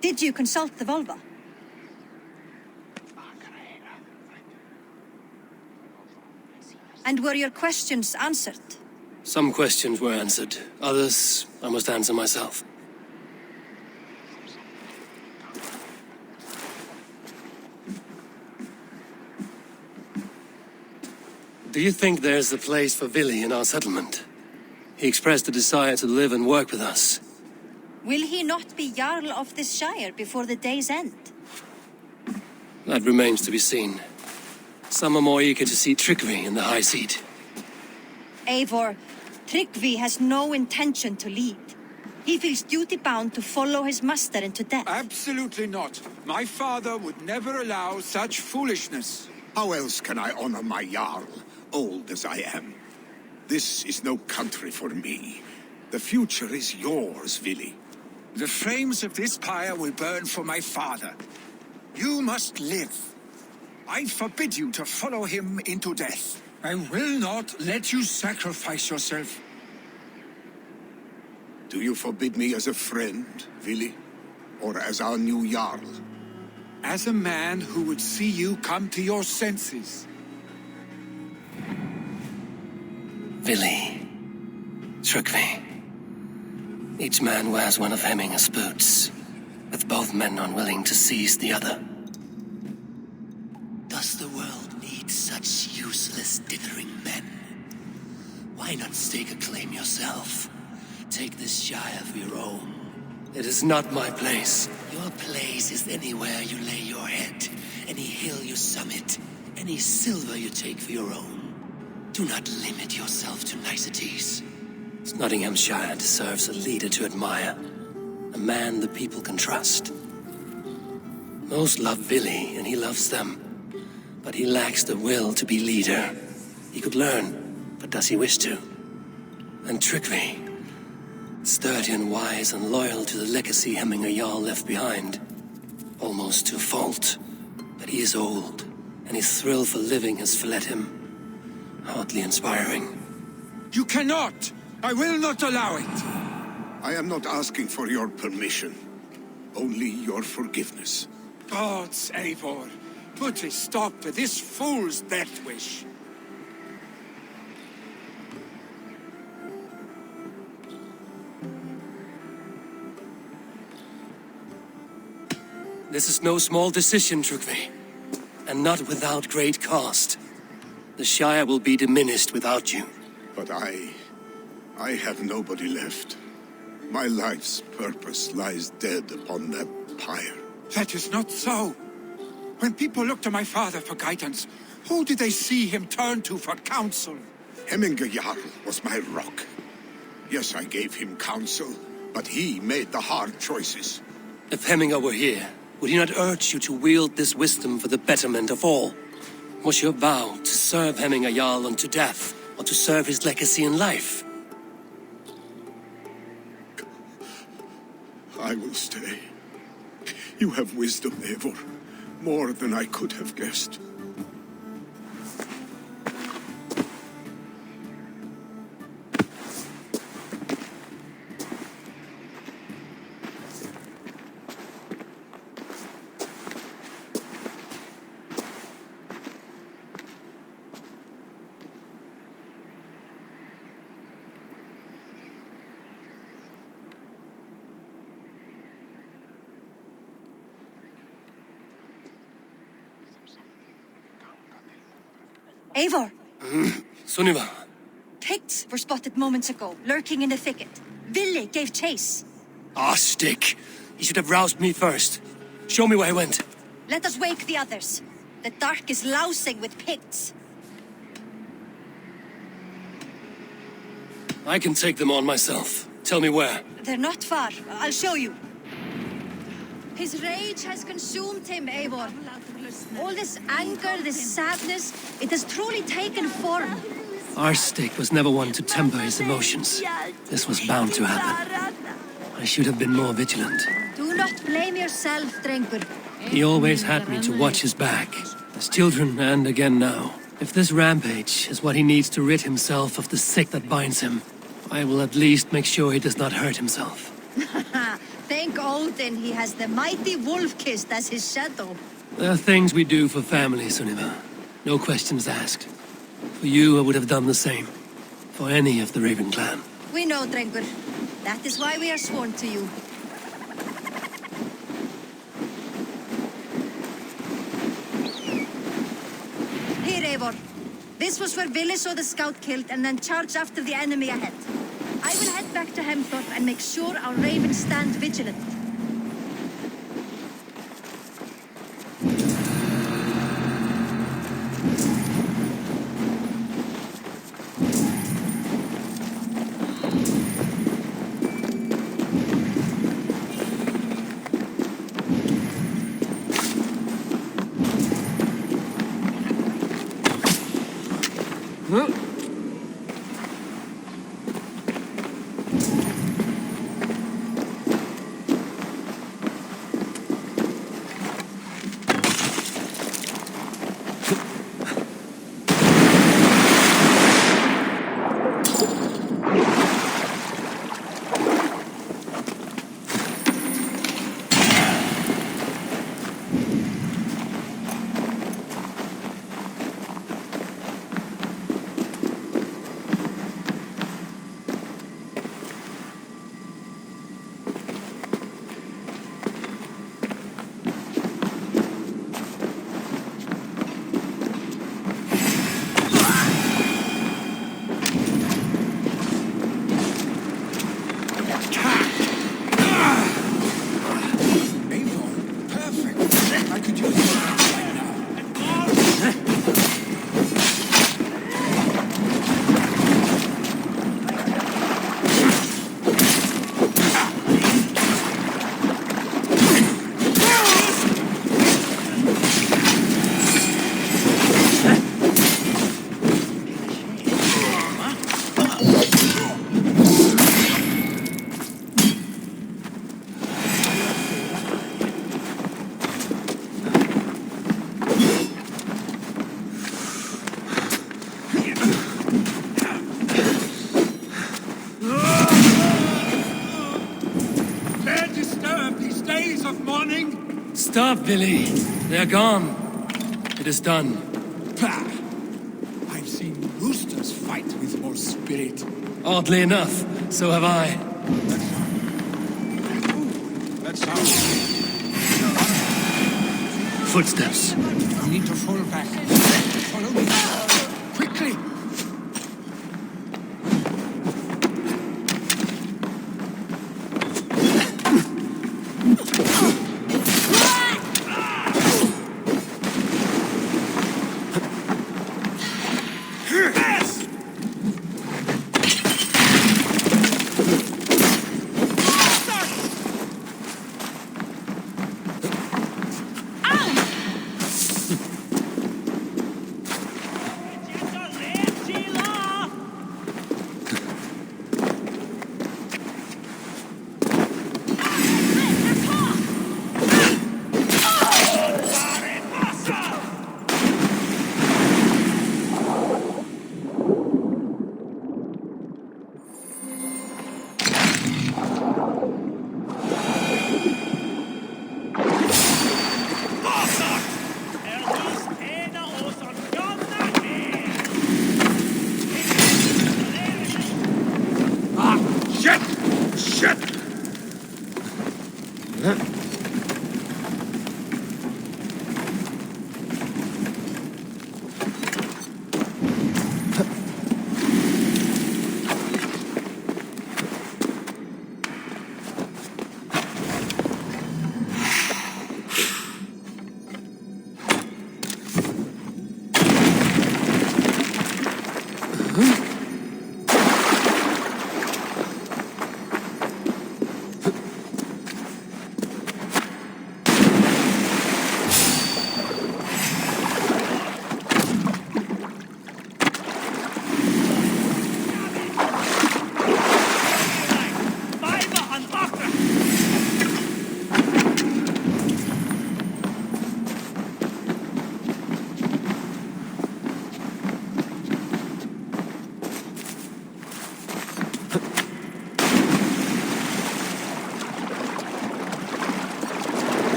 Did you consult the Volva? And were your questions answered? Some questions were answered. Others, I must answer myself. Do you think there's a place for Vili in our settlement? He expressed a desire to live and work with us. Will he not be Jarl of this shire before the day's end? That remains to be seen. Some are more eager to see Tryggvi in the high seat. Eivor, Tryggvi has no intention to lead. He feels duty-bound to follow his master into death. Absolutely not. My father would never allow such foolishness. How else can I honor my Jarl, old as I am? This is no country for me. The future is yours, Vili. The flames of this pyre will burn for my father. You must live. I forbid you to follow him into death. I will not let you sacrifice yourself. Do you forbid me as a friend, Vili? Or as our new Jarl? As a man who would see you come to your senses. Vili. Tryggvi. Each man wears one of Hemminger's boots, with both men unwilling to seize the other. Does the world need such useless dithering men? Why not stake a claim yourself? Take this shire for your own. It is not my place. Your place is anywhere you lay your head, any hill you summit, any silver you take for your own. Do not limit yourself to niceties. Nottinghamshire deserves a leader to admire, a man the people can trust. Most love Vili, and he loves them, but he lacks the will to be leader. He could learn, but does he wish to? And Tryggvi, sturdy and wise and loyal to the legacy Hemminger Jarl left behind, almost to a fault, but he is old, and his thrill for living has fled him. Hardly inspiring. You cannot! I will not allow it! I am not asking for your permission, only your forgiveness. Gods, Eivor, put a stop to this fool's death wish. This is no small decision, Tryggvi, and not without great cost. The Shire will be diminished without you. But I have nobody left. My life's purpose lies dead upon that pyre. That is not so. When people look to my father for guidance, who did they see him turn to for counsel? Hemminger Jarl was my rock. Yes, I gave him counsel, but he made the hard choices. If Hemminger were here, would he not urge you to wield this wisdom for the betterment of all? Was your vow to serve Hemminger Jarl unto death, or to serve his legacy in life? I will stay. You have wisdom, Eivor, more than I could have guessed. Eivor! Sunniva! Picts were spotted moments ago, lurking in the thicket. Vili gave chase. Ah, stick! He should have roused me first. Show me where he went. Let us wake the others. The dark is lousing with Picts. I can take them on myself. Tell me where. They're not far. I'll show you. His rage has consumed him, Eivor. All this anger, this sadness, it has truly taken form. Our stick was never one to temper his emotions. This was bound to happen. I should have been more vigilant. Do not blame yourself, Drengur. He always had me to watch his back. As children and again now. If this rampage is what he needs to rid himself of the sick that binds him, I will at least make sure he does not hurt himself. Thank Odin he has the mighty Wolf-Kissed as his shadow. There are things we do for family, Sunniva. No questions asked. For you, I would have done the same. For any of the Raven clan. We know, Drengur. That is why we are sworn to you. Here, Eivor. This was where Vili saw the scout killed and then charged after the enemy ahead. I will head back to Hemthorpe and make sure our ravens stand vigilant. Stop, Vili. They're gone. It is done. Pah! I've seen roosters fight with more spirit. Oddly enough, so have I. That's how. Footsteps. You need to fall back. Follow me. Quickly!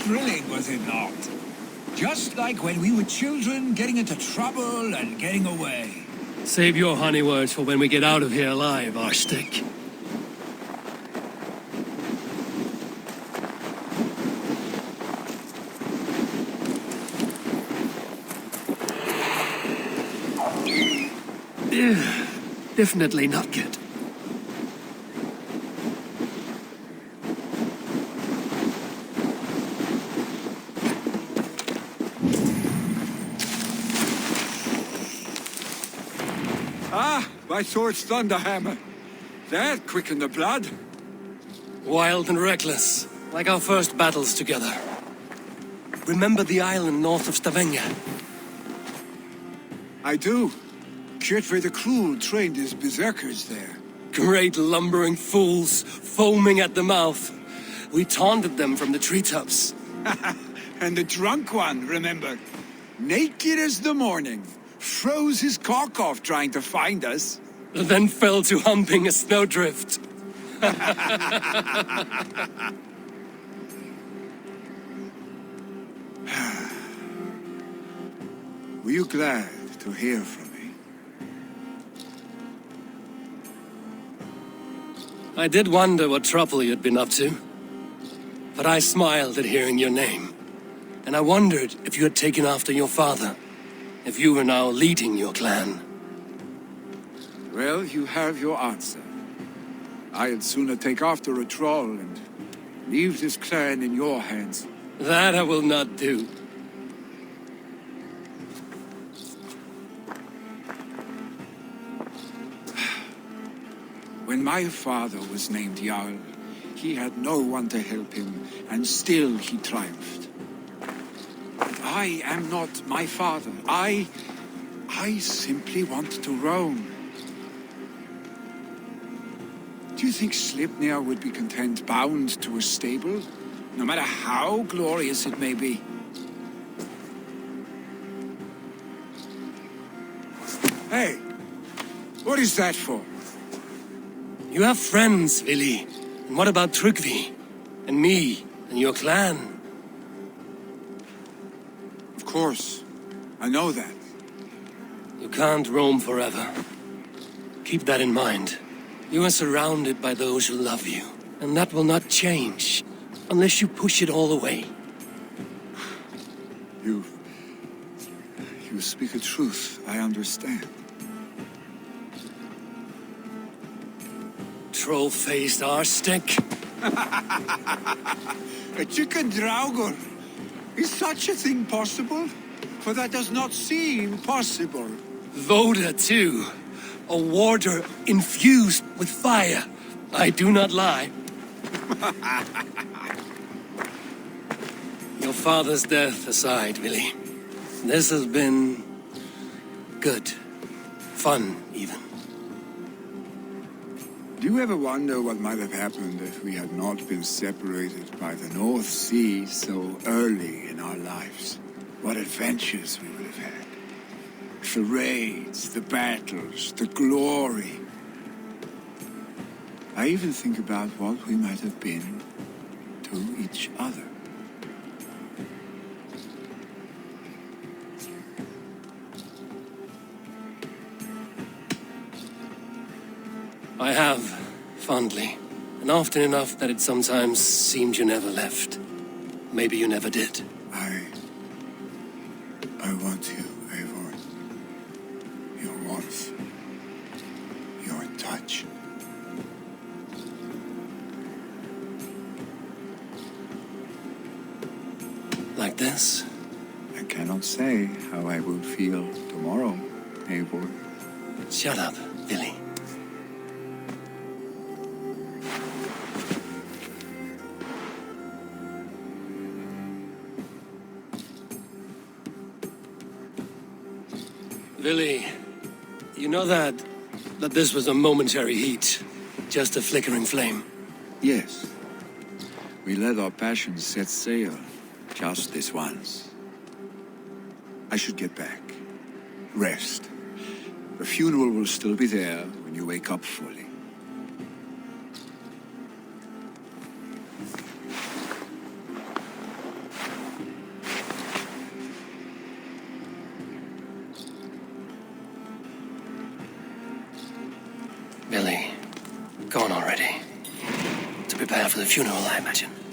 thrilling, was it not? Just like when we were children, getting into trouble and getting away. Save your honey words for when we get out of here alive, Arstick. Definitely not good. Ah, my sword's thunderhammer. That quickened the blood. Wild and reckless, like our first battles together. Remember the island north of Stavanger? I do. Kjotve the Cruel trained his berserkers there. Great lumbering fools, foaming at the mouth. We taunted them from the treetops. And the drunk one, remember? Naked as the morning. Froze his cock off trying to find us. Then fell to humping a snowdrift. Were you glad to hear from me? I did wonder what trouble you'd been up to. But I smiled at hearing your name. And I wondered if you had taken after your father. If you were now leading your clan. Well, you have your answer. I'd sooner take after a troll and leave this clan in your hands. That I will not do. When my father was named Jarl, he had no one to help him, and still he triumphed. But I am not my father. I simply want to roam. Do you think Sleipnir would be content bound to a stable, no matter how glorious it may be? Hey, what is that for? You have friends, Vili. And what about Tryggvi? And me? And your clan? Of course. I know that. You can't roam forever. Keep that in mind. You are surrounded by those who love you. And that will not change. Unless you push it all away. You speak a truth I understand. Troll-faced arstick. A chicken draugur. Is such a thing possible? For that does not seem possible. Voda, too. A warder infused with fire. I do not lie. Your father's death aside, Vili. This has been... good. Fun, even. Do you ever wonder what might have happened if we had not been separated by the North Sea so early in our lives? What adventures we would have had. The raids, the battles, the glory. I even think about what we might have been to each other. I have, fondly. And often enough that it sometimes seemed you never left. Maybe you never did. I want you, Eivor. Your warmth. Your touch. Like this? I cannot say how I will feel tomorrow, Eivor. Shut up, Vili. Vili, you know that this was a momentary heat, just a flickering flame. Yes. We let our passions set sail, just this once. I should get back. Rest. The funeral will still be there when you wake up fully. to prepare for the funeral, I imagine.